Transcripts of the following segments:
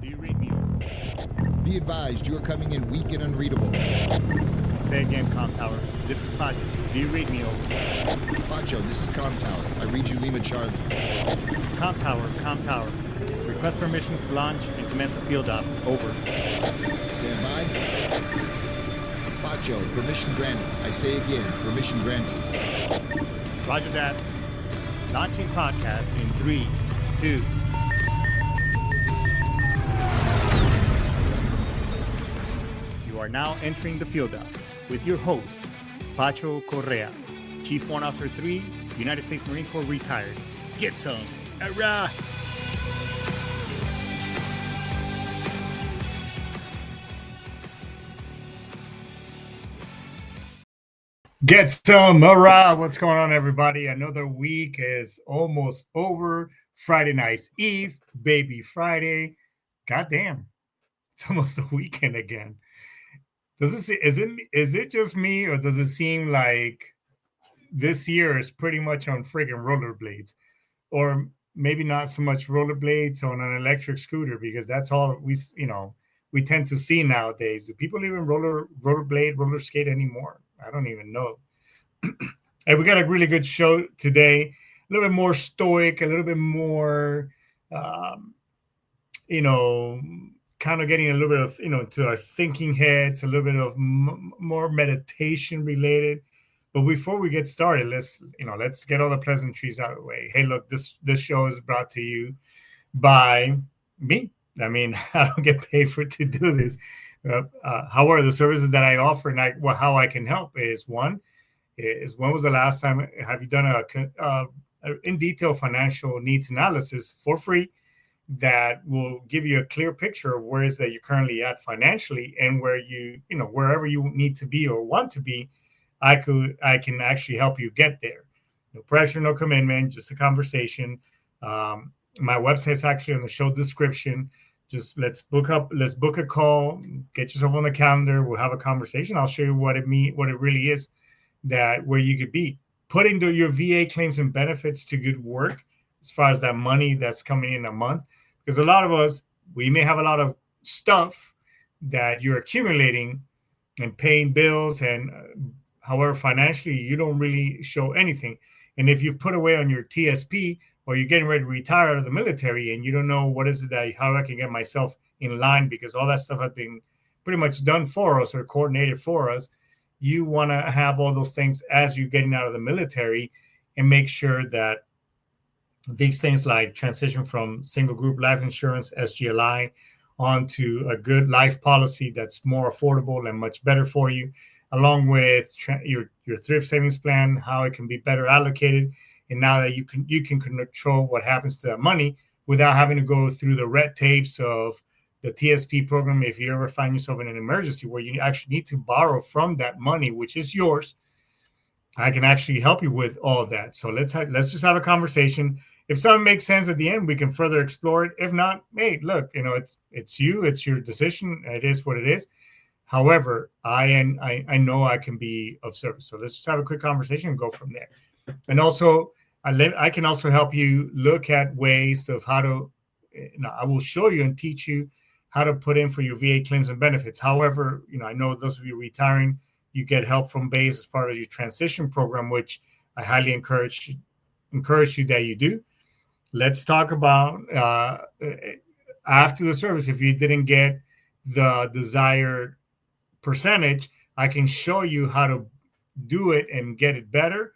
Do you read me? Be advised, you are coming in weak and unreadable. Say again, Comm Tower. This is Pacho. Do you read me? Pacho, this is Comm Tower. I read you Lima Charlie. Comm Tower. Request permission to launch and commence the field op. Over. Stand by. Pacho, permission granted. I say again, permission granted. Roger that. Launching podcast in 3, 2. You are now entering the field op with your host, Pacho Correa, Chief Warrant Officer 3, United States Marine Corps retired. Get some. Hurrah! Get some. Hurrah! What's going on, everybody? Another week is almost over. Friday night's Eve, baby Friday. Goddamn. It's almost the weekend again. Is it just me, or does it seem like this year is pretty much on friggin' rollerblades? Or maybe not so much rollerblades on an electric scooter, because that's all we tend to see nowadays. Do people even roller skate anymore? I don't even know. And we got a really good show today. A little bit more stoic, a little bit more, kind of getting a little bit of, to our thinking heads, a little bit of more meditation related. But before we get started, let's get all the pleasantries out of the way. Hey, look, this show is brought to you by me. I mean, I don't get paid to do this. However, the services that I offer and how I can help is when was the last time have you done a in detail financial needs analysis for free that will give you a clear picture of where is that you're currently at financially, and where wherever you need to be or want to be, I can actually help you get there. No pressure, no commitment, just a conversation. My website's actually in the show description. Just let's book a call, get yourself on the calendar. We'll have a conversation. I'll show you what it really is, that where you could be putting your VA claims and benefits to good work as far as that money that's coming in a month. Because a lot of us, we may have a lot of stuff that you're accumulating and paying bills, and however, financially, you don't really show anything. And if you put away on your TSP, or you're getting ready to retire out of the military and you don't know how I can get myself in line, because all that stuff has been pretty much done for us or coordinated for us, you want to have all those things as you're getting out of the military, and make sure that these things like transition from single group life insurance, SGLI, onto a good life policy that's more affordable and much better for you, along with your thrift savings plan, how it can be better allocated. And now that you can control what happens to that money without having to go through the red tapes of the TSP program. If you ever find yourself in an emergency where you actually need to borrow from that money, which is yours, I can actually help you with all of that. So let's just have a conversation. If something makes sense at the end, we can further explore it. If not, hey, look, it's your decision. It is what it is. However, I know I can be of service. So let's just have a quick conversation and go from there. And also, I can also help you look at ways of how to. I will show you and teach you how to put in for your VA claims and benefits. However, I know those of you retiring, you get help from BASE as part of your transition program, which I highly encourage you that you do. Let's talk about after the service. If you didn't get the desired percentage, I can show you how to do it and get it better.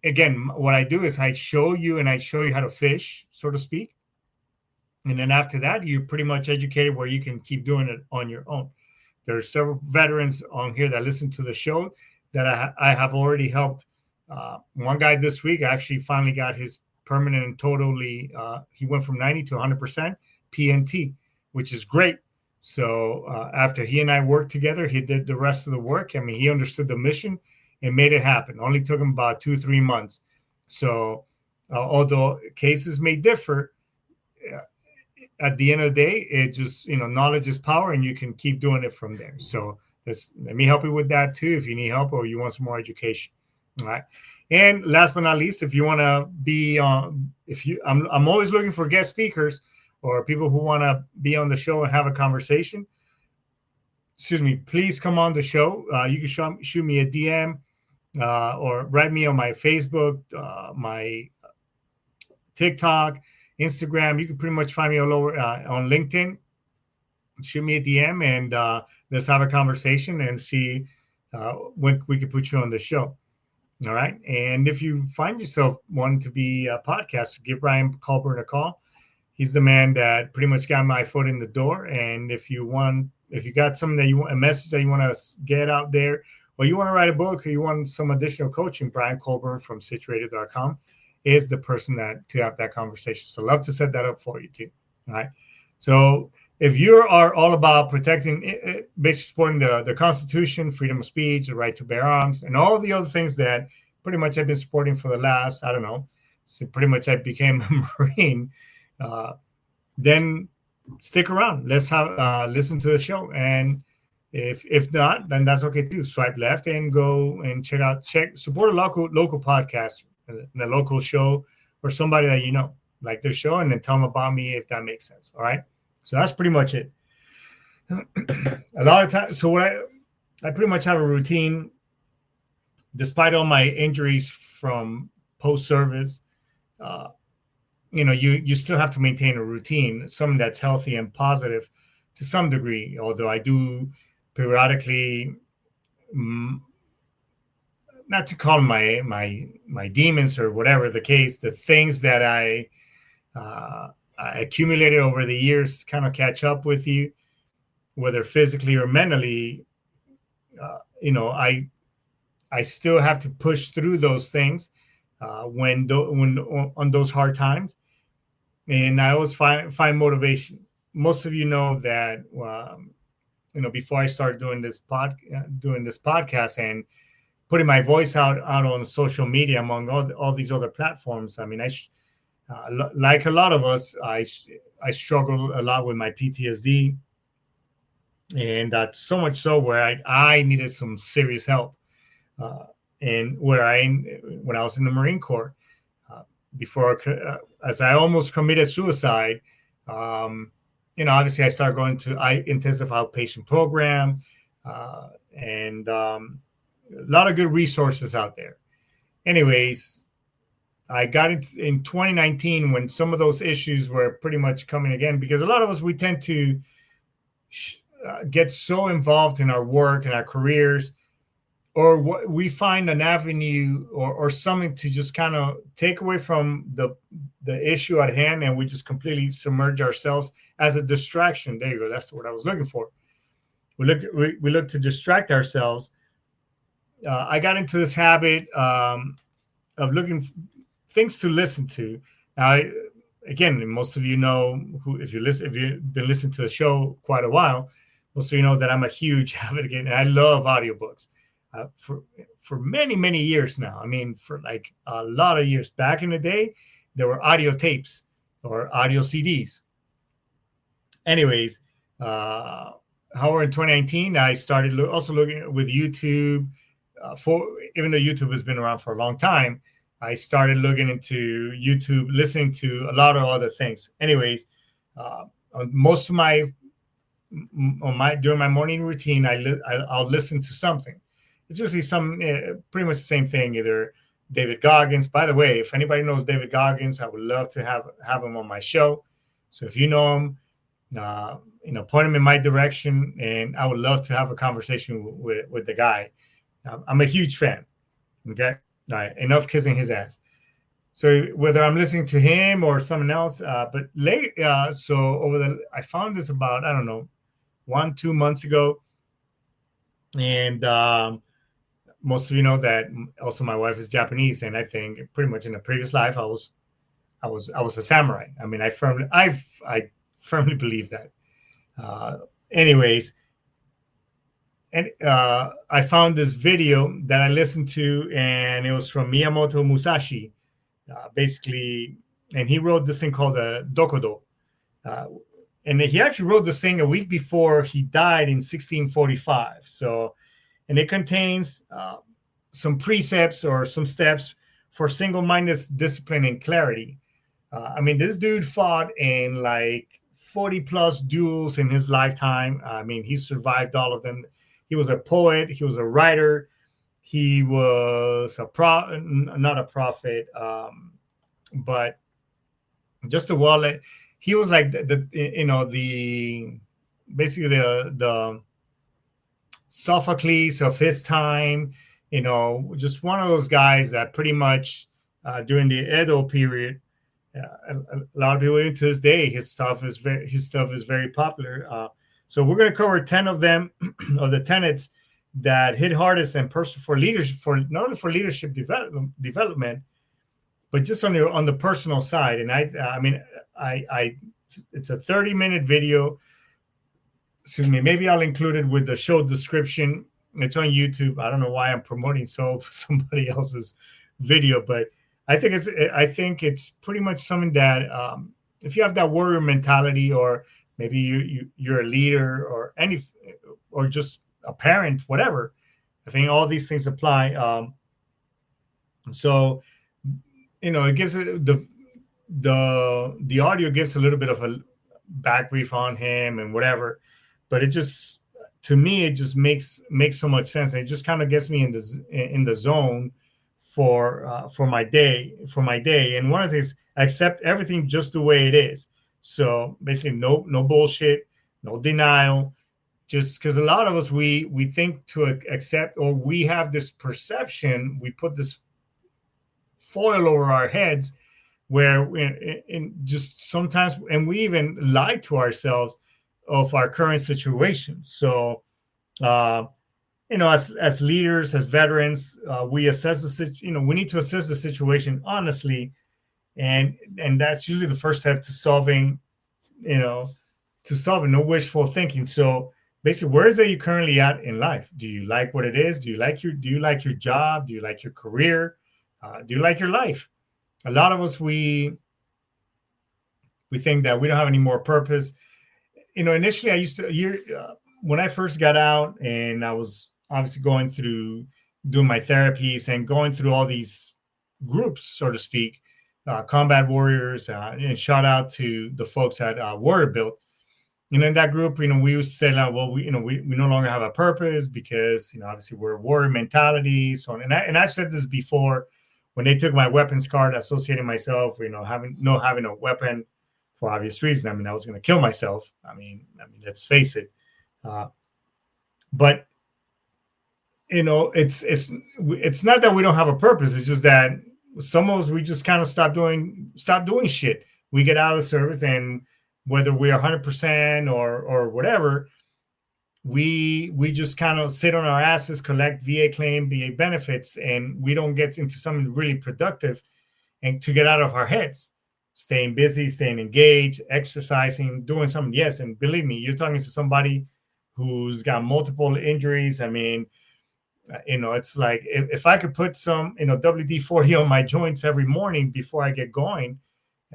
Again, what I do is I show you how to fish, so to speak. And then after that, you're pretty much educated where you can keep doing it on your own. There are several veterans on here that listen to the show that I have already helped. One guy this week actually finally got his permanent and totally, he went from 90 to 100% PNT, which is great. So after he and I worked together, he did the rest of the work. I mean, he understood the mission and made it happen. Only took him about 2-3 months. So although cases may differ, at the end of the day, it just, knowledge is power, and you can keep doing it from there. So let me help you with that too, if you need help or you want some more education. All right. And last but not least, if you want to be on, I'm always looking for guest speakers or people who want to be on the show and have a conversation, please come on the show. You can shoot me a DM or write me on my Facebook, my TikTok, Instagram. You can pretty much find me all over on LinkedIn. Shoot me a DM and let's have a conversation and see when we can put you on the show. All right. And if you find yourself wanting to be a podcaster, give Brian Colburn a call. He's the man that pretty much got my foot in the door. And if you got something that you want, a message that you want to get out there, or you want to write a book, or you want some additional coaching, Brian Colburn from Sitchradio.com is the person to have that conversation. So love to set that up for you too. All right. So if you are all about protecting, basically supporting the Constitution, freedom of speech, the right to bear arms, and all the other things that pretty much I've been supporting for the last, I don't know, so pretty much I became a Marine, then stick around. Let's have listen to the show. And if not, then that's okay too. Swipe left and go and support a local podcast, a local show, or somebody that you know, like their show, and then tell them about me if that makes sense. All right. So that's pretty much it. A lot of times, so what I pretty much have a routine, despite all my injuries from post-service. You still have to maintain a routine, something that's healthy and positive to some degree. Although I do periodically, not to call them my demons or whatever the case, the things that I accumulated over the years kind of catch up with you, whether physically or mentally. I still have to push through those things when on those hard times, and I always find motivation. Most of you know that before I started doing this podcast and putting my voice out on social media among all these other platforms. I mean, like a lot of us, I struggle a lot with my PTSD, and so much so where I needed some serious help. And when I was in the Marine Corps, as I almost committed suicide, obviously I started going to intensive outpatient program, and a lot of good resources out there. Anyways, I got it in 2019 when some of those issues were pretty much coming again, because a lot of us, we tend to get so involved in our work and our careers, or we find an avenue or something to just kind of take away from the issue at hand, and we just completely submerge ourselves as a distraction. There you go. That's what I was looking for. We look to distract ourselves. I got into this habit of looking things to listen to. Now, again, most of you know, if you've been listening to the show quite a while, most of you know that I'm a huge advocate, and I love audiobooks. For many, many years now. I mean, for like a lot of years. Back in the day, there were audio tapes or audio CDs. Anyways, however, in 2019, I started also looking with YouTube. Even though YouTube has been around for a long time, I started looking into YouTube, listening to a lot of other things. Anyways, most of during my morning routine, I'll listen to something. It's usually pretty much the same thing, either David Goggins. By the way, if anybody knows David Goggins, I would love to have him on my show. So if you know him, point him in my direction, and I would love to have a conversation with the guy. I'm a huge fan. Okay, all right, enough kissing his ass. So whether I'm listening to him or someone else, but late, I found this about, I don't know, 1-2 months ago, and most of you know that also my wife is Japanese, and I think pretty much in a previous life I was a samurai. I mean, I firmly believe that. Anyways, and I found this video that I listened to, and it was from Miyamoto Musashi, basically, and he wrote this thing called Dokkōdō. And he actually wrote this thing a week before he died in 1645. So, and it contains some precepts or some steps for single-minded discipline and clarity. I mean, this dude fought in like 40 plus duels in his lifetime. I mean, he survived all of them. He was a poet, he was a writer, he was not a prophet, but just a wallet. He was like the basically the Sophocles of his time, just one of those guys that pretty much during the Edo period, a lot of people to this day, his stuff is very popular. So we're going to cover 10 of them, of the tenets that hit hardest and personal for leadership, for not only for leadership development, but just on the personal side. And I mean, it's a 30-minute video. Excuse me. Maybe I'll include it with the show description. It's on YouTube. I don't know why I'm promoting somebody else's video, but I think it's pretty much something that if you have that warrior mentality, or maybe you're a leader, or just a parent, whatever, I think all these things apply. So it gives it the audio gives a little bit of a back brief on him and whatever, but it just, to me, it just makes so much sense. It just kind of gets me in the zone for my day. And one of the things, accept everything just the way it is. So basically, no bullshit, no denial. Just because a lot of us, we think to accept, or we have this perception, we put this foil over our heads, where in just sometimes, and we even lie to ourselves of our current situation. So as leaders, as veterans, we we need to assess the situation honestly, and that's usually the first step to solving no wishful thinking. So basically, where is it you currently at in life? Do you like what it is? Do you like your job? Do you like your career? Do you like your life? A lot of us, we think that we don't have any more purpose. Initially, I used to when I first got out, and I was obviously going through doing my therapies and going through all these groups, so to speak, combat warriors, and shout out to the folks at Warrior Built. In that group, we used to say, well, we no longer have a purpose because, obviously we're warrior mentality. So on. And I've said this before, when they took my weapons card, associating myself, having a weapon for obvious reasons. I mean, I was going to kill myself. I mean, let's face it. But it's not that we don't have a purpose. It's just that some of us, we just kind of stop doing shit. We get out of the service, and whether we're 100% or whatever, we just kind of sit on our asses, collect VA claim, VA benefits, and we don't get into something really productive and to get out of our heads. Staying busy, staying engaged, exercising, doing something. Yes, and believe me, you're talking to somebody who's got multiple injuries. I mean, it's like if I could put some, WD-40 on my joints every morning before I get going,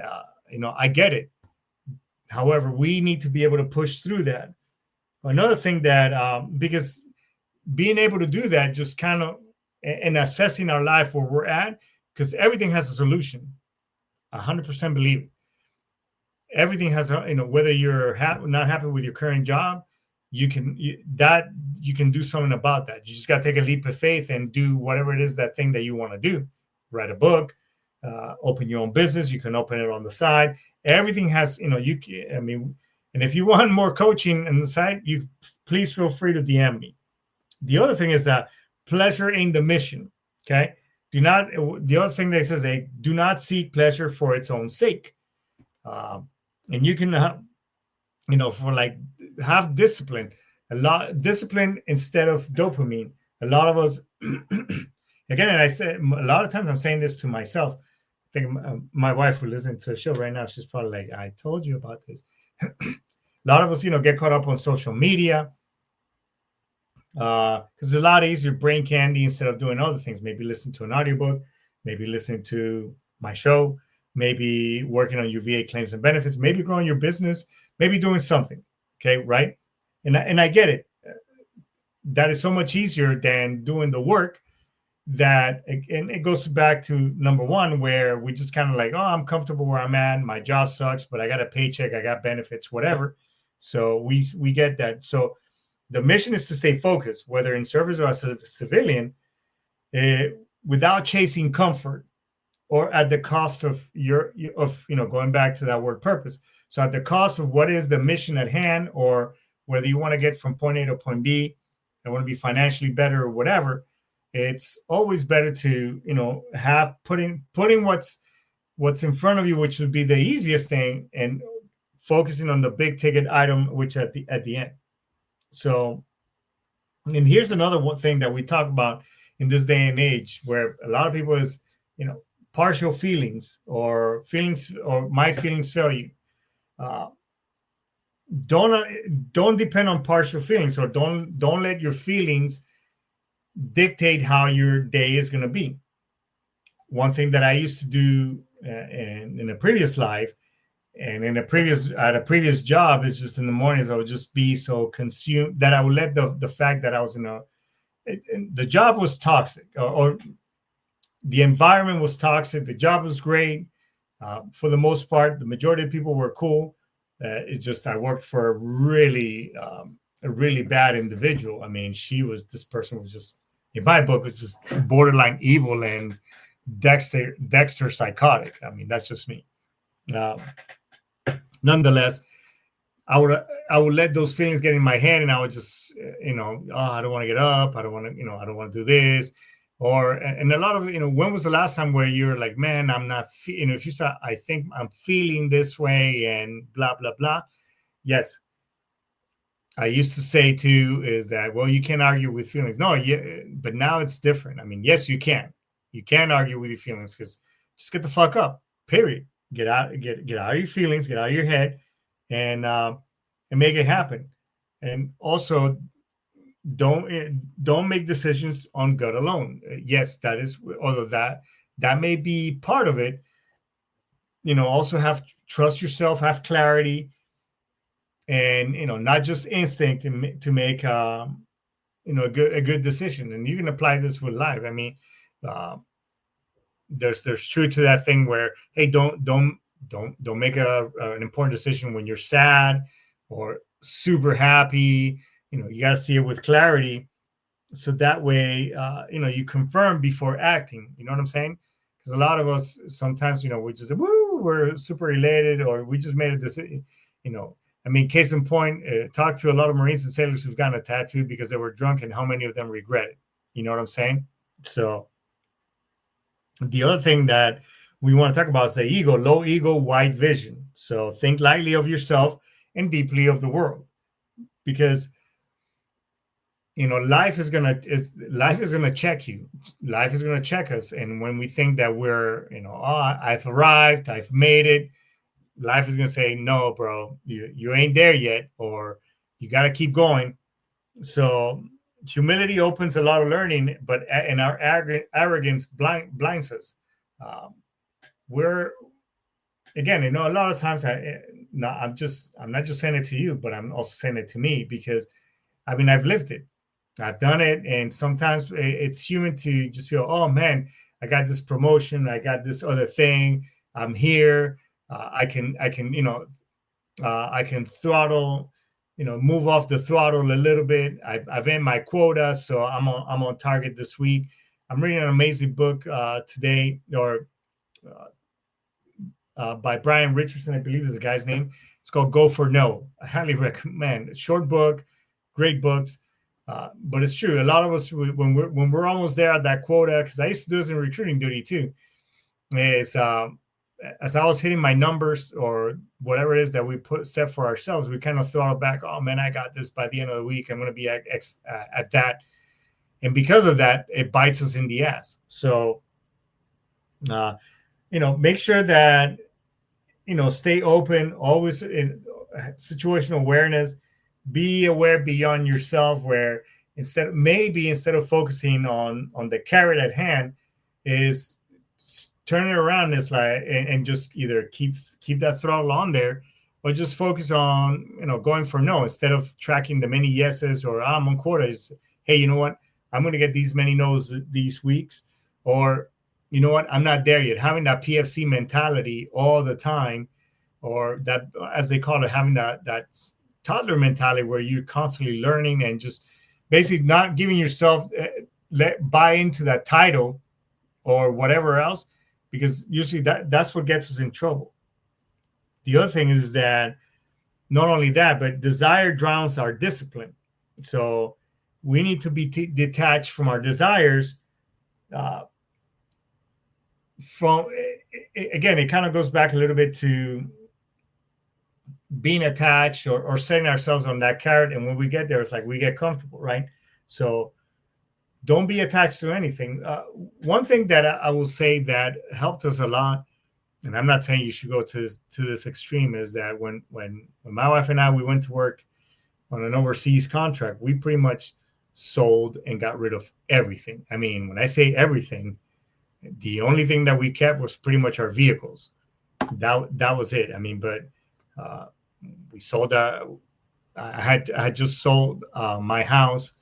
I get it. However, we need to be able to push through that. Another thing that, because being able to do that, just kind of, and assessing our life where we're at, because everything has a solution. 100% believe it. Everything has, whether you're not happy with your current job, you can do something about that. You just got to take a leap of faith and do whatever it is, that thing that you want to do. Write a book, open your own business. You can open it on the side. Everything has, and if you want more coaching on the side, you please feel free to DM me. The other thing is that pleasure ain't the mission. Okay. The other thing that says, do not seek pleasure for its own sake. And you can, have discipline, discipline instead of dopamine. A lot of us, again, and I said, a lot of times I'm saying this to myself. I think my wife will listen to the show right now. She's probably like, I told you about this. A lot of us, get caught up on social media. Because it's a lot easier brain candy instead of doing other things. Maybe listen to an audiobook, maybe listening to my show, maybe working on your VA claims and benefits, maybe growing your business, maybe doing something. Okay, right? And I get it. That is so much easier than doing the work. that, and it goes back to number one, where we just kind of like, oh, I'm comfortable where I'm at. My job sucks, but I got a paycheck, I got benefits, whatever. So we get that. So the mission is to stay focused, whether in service or as a civilian, uh, without chasing comfort or at the cost of going back to that word purpose. So at the cost of what is the mission at hand, or whether you want to get from point A to point B, I want to be financially better or whatever. It's always better to have putting what's in front of you, which would be the easiest thing, and focusing on the big ticket item, which at the end. So, and here's another one thing that we talk about in this day and age, where a lot of people is, partial feelings, or my feelings fail you. Don't depend on partial feelings, or don't let your feelings dictate how your day is going to be. One thing that I used to do in a previous life, and at a previous job, is just in the mornings I would just be so consumed that I would let the fact that I was the job was toxic, or the environment was toxic. The job was great. For the most part, the majority of people were cool. It's just I worked for a really bad individual. I mean, this person was just, in my book, was just borderline evil and Dexter psychotic. I mean, that's just me. Nonetheless, I would let those feelings get in my head, and I would just, I don't want to get up. I don't want to, I don't want to do this. And a lot of, when was the last time where you're like, man, I'm not, if you start, I think I'm feeling this way and blah, blah, blah. Yes. I used to say too, is that, well, you can't argue with feelings. No, yeah, but now it's different. I mean, yes, you can. You can argue with your feelings, because just get the fuck up, period. Get out of your feelings, get out of your head, and make it happen. And also, don't make decisions on gut alone. Yes, that is, although that may be part of it. Also trust yourself, have clarity, and not just instinct to make a good decision. And you can apply this with life. I mean, there's truth to that thing where, hey, don't make an important decision when you're sad or super happy. You got to see it with clarity, so that way you confirm before acting. You know what I'm saying? Because a lot of us sometimes, we just say, woo, we're super elated, or we just made a decision. I mean, case in point, talk to a lot of Marines and sailors who've gotten a tattoo because they were drunk, and how many of them regret it. You know what I'm saying? So the other thing that we want to talk about is the ego, low ego, wide vision. So think lightly of yourself and deeply of the world, because life is gonna check you. Life is gonna check us, and when we think that we're, I've arrived, I've made it, life is gonna say, no, bro, you ain't there yet, or you got to keep going. So humility opens a lot of learning, but in our arrogance blinds us. We're, again, a lot of times I'm not just saying it to you, but I'm also saying it to me, because I mean, I've lived it. I've done it, and sometimes it's human to just feel, oh man, I got this promotion, I got this other thing, I'm here, I can throttle, move off the throttle a little bit. I've earned my quota, so I'm on target this week. I'm reading an amazing book today, or by Brian Richardson, I believe is the guy's name. It's called Go for No. I highly recommend. Short book, great books. But it's true. A lot of us, when we're almost there at that quota, because I used to do this in recruiting duty too, is as I was hitting my numbers or whatever it is that we set for ourselves, we kind of throttle back. Oh man, I got this by the end of the week. I'm going to be at that, and because of that, it bites us in the ass. So, make sure that stay open, always in situational awareness. Be aware beyond yourself, where instead of focusing on the carrot at hand, is turn it around. It's like, and just either keep that throttle on there, or just focus on going for no, instead of tracking the many yeses or I'm on quota. Is, hey, you know what? I'm going to get these many no's these weeks, or you know what, I'm not there yet. Having that PFC mentality all the time, or that, as they call it, having that toddler mentality where you're constantly learning and just basically not giving yourself buy into that title or whatever else, because usually that's what gets us in trouble. The other thing is that not only that, but desire drowns our discipline. So we need to be detached from our desires. From again, it kind of goes back a little bit to being attached or setting ourselves on that carrot, and when we get there, it's like we get comfortable, right? So don't be attached to anything. One thing that I will say that helped us a lot, and I'm not saying you should go to this extreme, is that when my wife and I, we went to work on an overseas contract, we pretty much sold and got rid of everything. I mean, when I say everything, the only thing that we kept was pretty much our vehicles. That was it. I mean, but we sold. I had just sold my house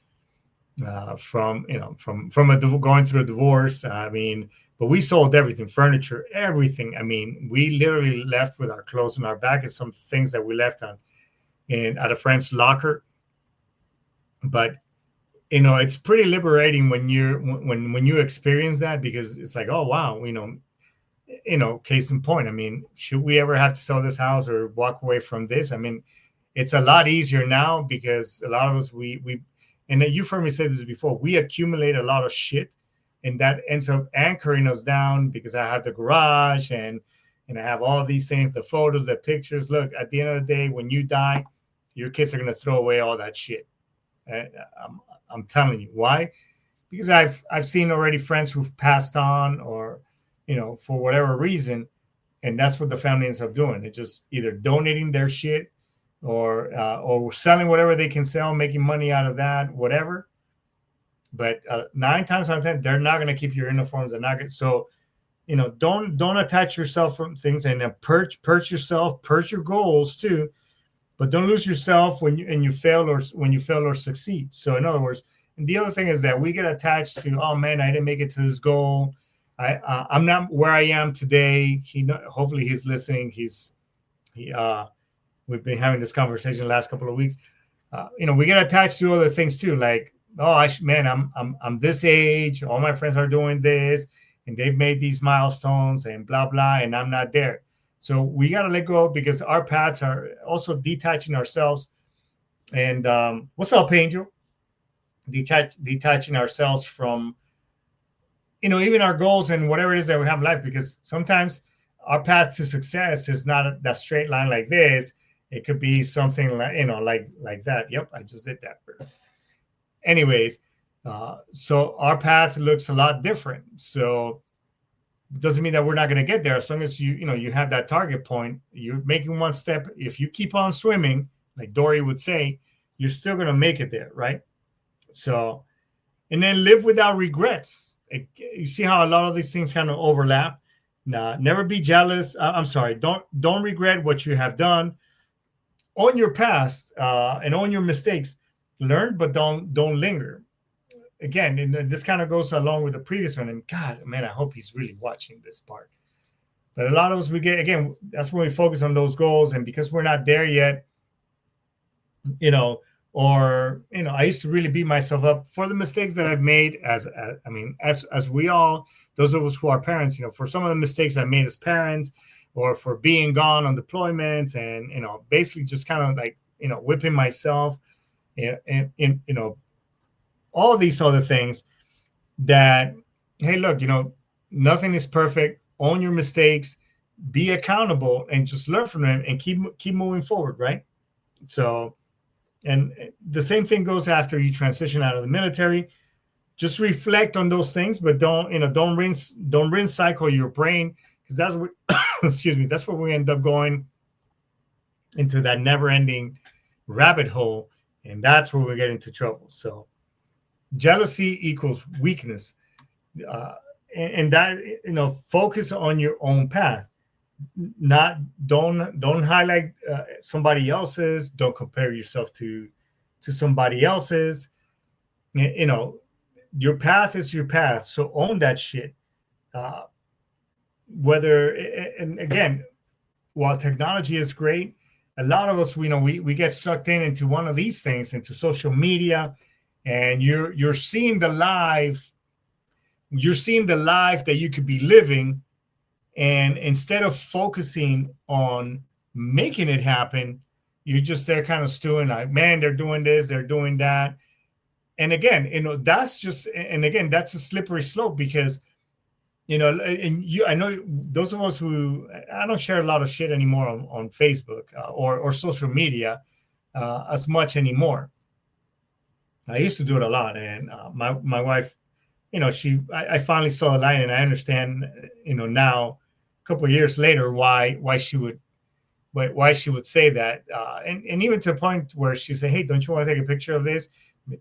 from going through a divorce. I mean, but we sold everything, furniture, everything. I mean, we literally left with our clothes in our bag and some things that we left at a friend's locker. But it's pretty liberating when you experience that, because it's like, oh wow, case in point. I mean, should we ever have to sell this house or walk away from this? I mean, it's a lot easier now because a lot of us and you've heard me say this before, we accumulate a lot of shit, and that ends up anchoring us down, because I have the garage and I have all these things, the photos, the pictures. Look, at the end of the day, when you die, your kids are going to throw away all that shit. I'm telling you. Why? Because I've seen already friends who've passed on, or for whatever reason, and that's what the family ends up doing. They're just either donating their shit or selling whatever they can sell, making money out of that, whatever. But 9 times out of 10, they're not going to keep your uniforms. They're not going. So don't attach yourself from things, and then purge yourself, purge your goals too. But don't lose yourself when you fail or succeed. So in other words, and the other thing is that we get attached to, oh man, I didn't make it to this goal. I'm not where I am today. Hopefully he's listening. We've been having this conversation the last couple of weeks. We get attached to other things too, like, oh, I'm this age. All my friends are doing this, and they've made these milestones, and blah blah, and I'm not there. So we got to let go, because our paths are also detaching ourselves. And what's up, Angel? Detaching ourselves from, even our goals and whatever it is that we have in life, because sometimes our path to success is not that straight line like this. It could be something like that. Yep, I just did that. Anyways, so our path looks a lot different. So it doesn't mean that we're not going to get there. As long as you have that target point, you're making one step. If you keep on swimming, like Dory would say, you're still going to make it there, right? So, and then live without regrets. You see how a lot of these things kind of overlap. Never be jealous. I'm sorry. Don't regret what you have done. Own your past and own your mistakes. Learn, but don't linger. Again, and this kind of goes along with the previous one. And God, man, I hope he's really watching this part. But a lot of us, that's when we focus on those goals. And because we're not there yet, I used to really beat myself up for the mistakes that I've made as we all, those of us who are parents, for some of the mistakes I made as parents, or for being gone on deployments, and, basically just kind of like, whipping myself, and all these other things that, hey, look, nothing is perfect. Own your mistakes, be accountable, and just learn from them, and keep moving forward, right? So, and the same thing goes after you transition out of the military. Just reflect on those things, but don't rinse cycle your brain, because that's what excuse me, that's where we end up going into that never-ending rabbit hole, and that's where we get into trouble. So jealousy equals weakness, and that focus on your own path. Don't highlight somebody else's. Don't compare yourself to somebody else's. your path is your path. So own that shit. Uh, whether and again, while technology is great, a lot of us, we get sucked into one of these things, into social media, and you're seeing the life that you could be living, and instead of focusing on making it happen, you're just there kind of stewing like, man, they're doing this, they're doing that. And again, that's a slippery slope, because and I know those of us who, I don't share a lot of shit anymore on Facebook or social media as much anymore. I used to do it a lot, and my wife, I finally saw a light, and I understand, now, a couple of years later, why she would say that, and even to the point where she said, "Hey, don't you want to take a picture of this?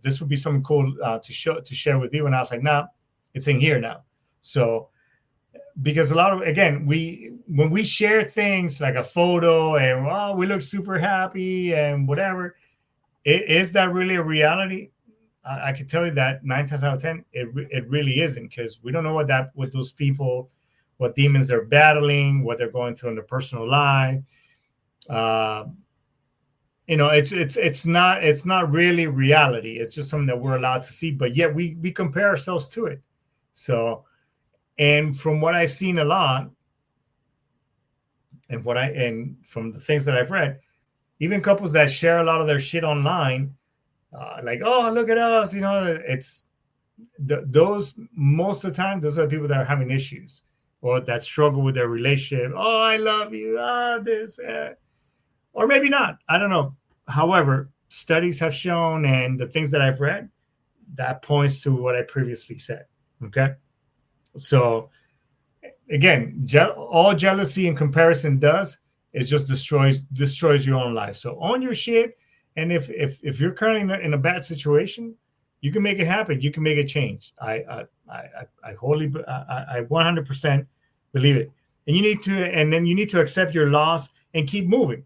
This would be something cool to share with you." And I was like, "Nah, it's in here now." So, because a lot of, again, when we share things like a photo and, oh, we look super happy and whatever, is that really a reality? I can tell you that 9 times out of 10, it really isn't, because we don't know what those people, what demons they're battling, what they're going through in their personal life. Uh, it's not really reality. It's just something that we're allowed to see, but yet we compare ourselves to it. So, and from what I've seen a lot, and from the things that I've read, even couples that share a lot of their shit online, like, oh, look at us, it's those, most of the time, those are the people that are having issues or that struggle with their relationship. Oh, I love you. This, or maybe not. I don't know. However, studies have shown, and the things that I've read, that points to what I previously said. Okay. So again, all jealousy and comparison does is just destroys your own life. So own your shit. And if you're currently in a bad situation, you can make it happen. You can make a change. I 100% believe it. And then you need to accept your loss and keep moving.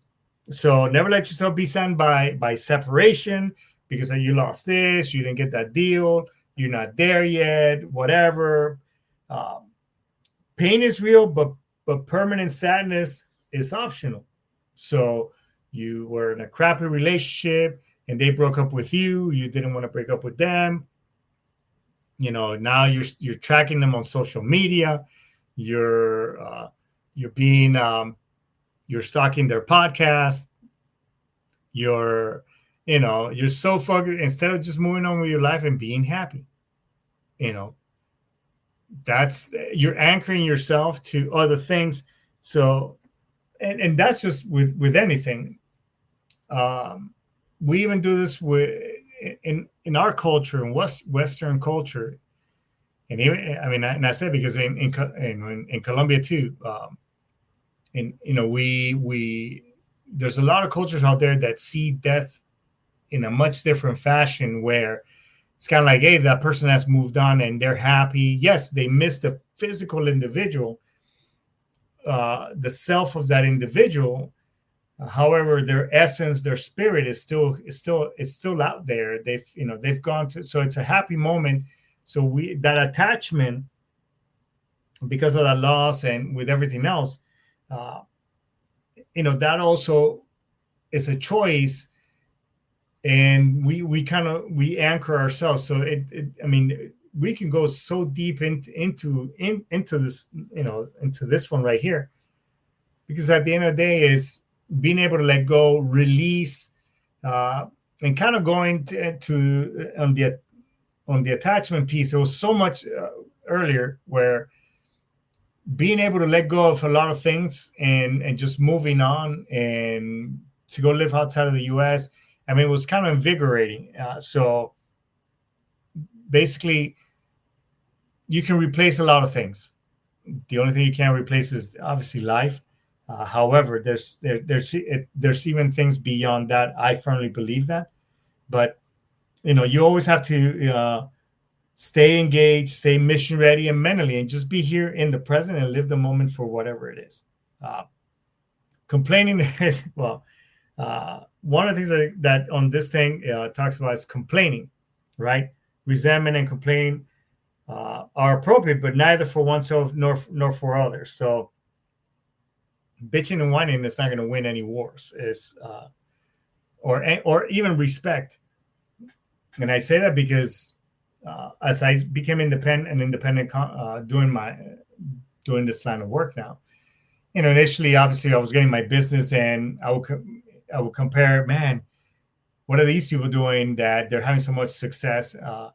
So never let yourself be saddened by separation, because you lost this, you didn't get that deal, you're not there yet, whatever. Pain is real, but permanent sadness is optional. So you were in a crappy relationship and they broke up with you. You didn't want to break up with them. Now you're tracking them on social media. You're you're stalking their podcast. You're so focused, instead of just moving on with your life and being happy. That's, you're anchoring yourself to other things. So, and that's just with anything. We even do this in our culture, in Western culture, and even, I mean, and I said, because in Colombia too, and we there's a lot of cultures out there that see death in a much different fashion, where it's kind of like, hey, that person has moved on and they're happy. Yes, they miss the physical individual, the self of that individual. However, their essence, their spirit is still out there. They've gone to, so it's a happy moment. So that attachment, because of that loss and with everything else, that also is a choice, and we anchor ourselves. So I mean, we can go so deep into this, into this one right here, because at the end of the day is being able to let go, release, and kind of going to on the attachment piece. It was so much earlier, where being able to let go of a lot of things and just moving on and to go live outside of the US. I mean, it was kind of invigorating. So basically, you can replace a lot of things. The only thing you can't replace is obviously life. However, there's even things beyond that. I firmly believe that. But you always have to stay engaged, stay mission ready, and mentally, and just be here in the present and live the moment for whatever it is. Complaining is, well, one of the things that on this thing talks about is complaining, right? resentment and complaint are appropriate, but neither for oneself nor for others. So bitching and whining is not going to win any wars. Or even respect. And I say that because as I became independent, doing this line of work now, initially, obviously, I was getting my business, and I would compare, man, what are these people doing that they're having so much success? And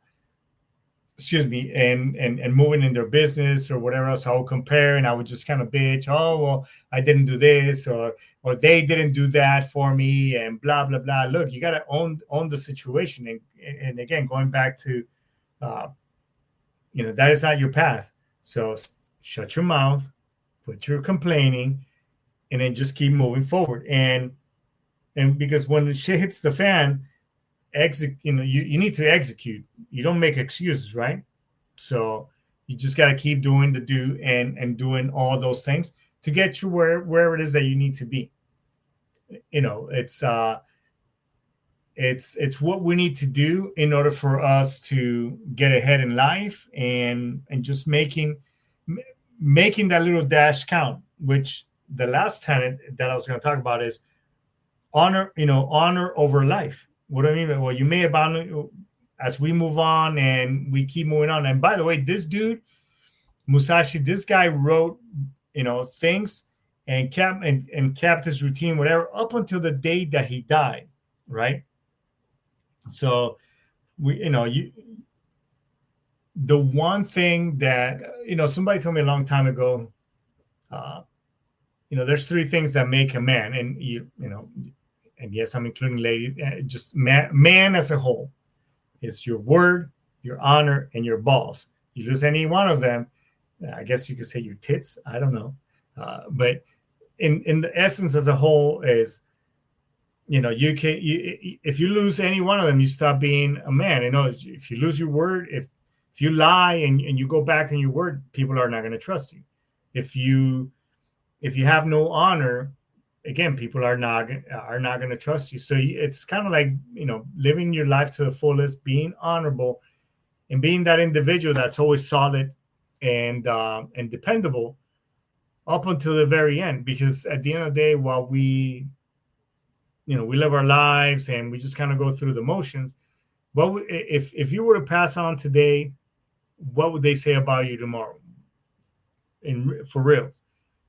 moving in their business or whatever else. I would compare, and I would just kind of bitch, oh, well, I didn't do this, or they didn't do that for me, and blah, blah, blah. Look, you got to own the situation. And again, going back to, that is not your path. So shut your mouth, put your complaining, and then just keep moving forward. And because when the shit hits the fan, you need to execute. You don't make excuses, right? So you just got to keep doing and doing all those things to get you wherever it is that you need to be. It's what we need to do in order for us to get ahead in life, and just making that little dash count. Which the last tenet that I was going to talk about is honor over life. What do I mean? Well, you may abound as we move on and we keep moving on. And by the way, this dude, Musashi, this guy wrote, things and kept his routine, whatever, up until the day that he died, right? So the one thing that, somebody told me a long time ago, there's three things that make a man, and yes, I'm including ladies, just man as a whole. It's your word, your honor, and your balls. You lose any one of them, I guess you could say your tits. I don't know. But in the essence as a whole is, if you lose any one of them, you stop being a man. If you lose your word, if you lie and you go back on your word, people are not going to trust you. If you have no honor, again, people are not going to trust you. So it's kind of like, living your life to the fullest, being honorable, and being that individual that's always solid and dependable up until the very end. Because at the end of the day, while we live our lives and we just kind of go through the motions, if you were to pass on today, what would they say about you tomorrow? For real.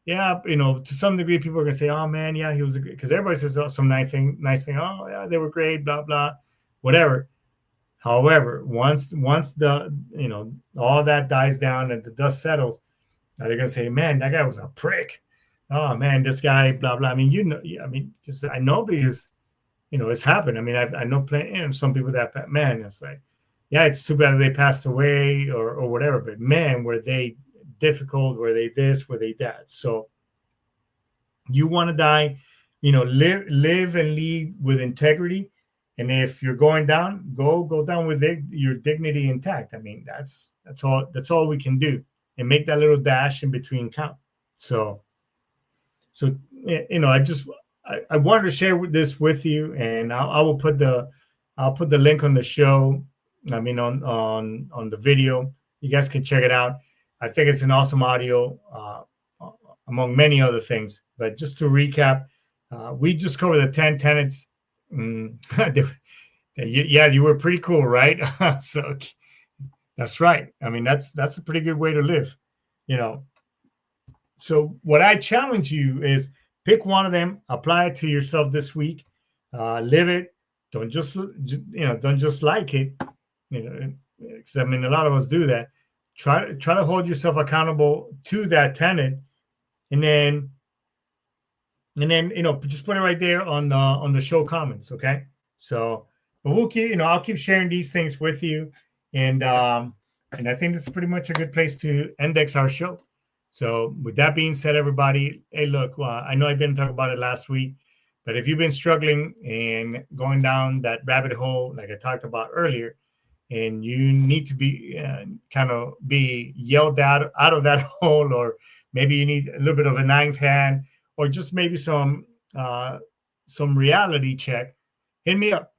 Yeah, to some degree, people are going to say, oh, man, yeah, he was a great, because everybody says some nice thing. Oh, yeah, they were great, blah, blah, whatever. However, once the, all that dies down and the dust settles, they're going to say, man, that guy was a prick. Oh, man, this guy, blah, blah. I mean, because I know, because, it's happened. I mean, I know some people that, man, it's like, yeah, it's too bad they passed away or whatever, but man, were they difficult, were they this, were they that? So you want to die, live and lead with integrity. And if you're going down, go down with your dignity intact. I mean, that's all we can do, and make that little dash in between count. So I wanted to share this with you, and I'll put the link on the show. I mean, on the video, you guys can check it out. I think it's an awesome audio, among many other things. But just to recap, we just covered the 10 tenets. Yeah, you were pretty cool, right? So that's right. I mean, that's a pretty good way to live, So what I challenge you is pick one of them, apply it to yourself this week, live it. Don't just like it, because I mean, a lot of us do that. Try to hold yourself accountable to that tenet, and then just put it right there on the show comments, okay? So, but we'll keep I'll keep sharing these things with you, and I think this is pretty much a good place to index our show. So, with that being said, everybody, hey, look, I know I didn't talk about it last week, but if you've been struggling and going down that rabbit hole, like I talked about earlier, and you need to be kind of be yelled out of that hole, or maybe you need a little bit of a knife hand, or just maybe some reality check, hit me up.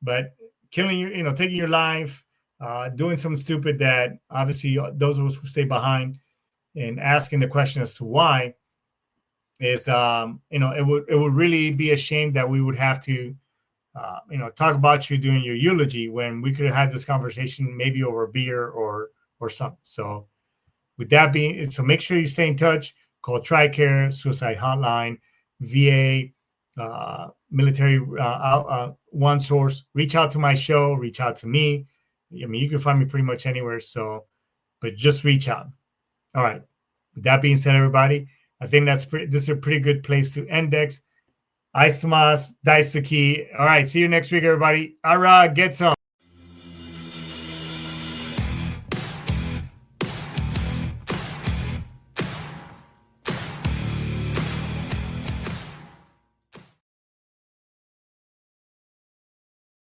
But killing taking your life, doing something stupid that obviously those of us who stay behind and asking the question as to why is, it would really be a shame that we would have to, talk about you during your eulogy when we could have had this conversation maybe over beer or something. So with that being, so make sure you stay in touch. Call TRICARE, Suicide Hotline, VA, military one source. Reach out to my show. Reach out to me. I mean, you can find me pretty much anywhere. So, but just reach out. All right. With that being said, everybody, I think this is a pretty good place to index. Ice Tomas, Daisuki. All right. See you next week, everybody. Ara, get some.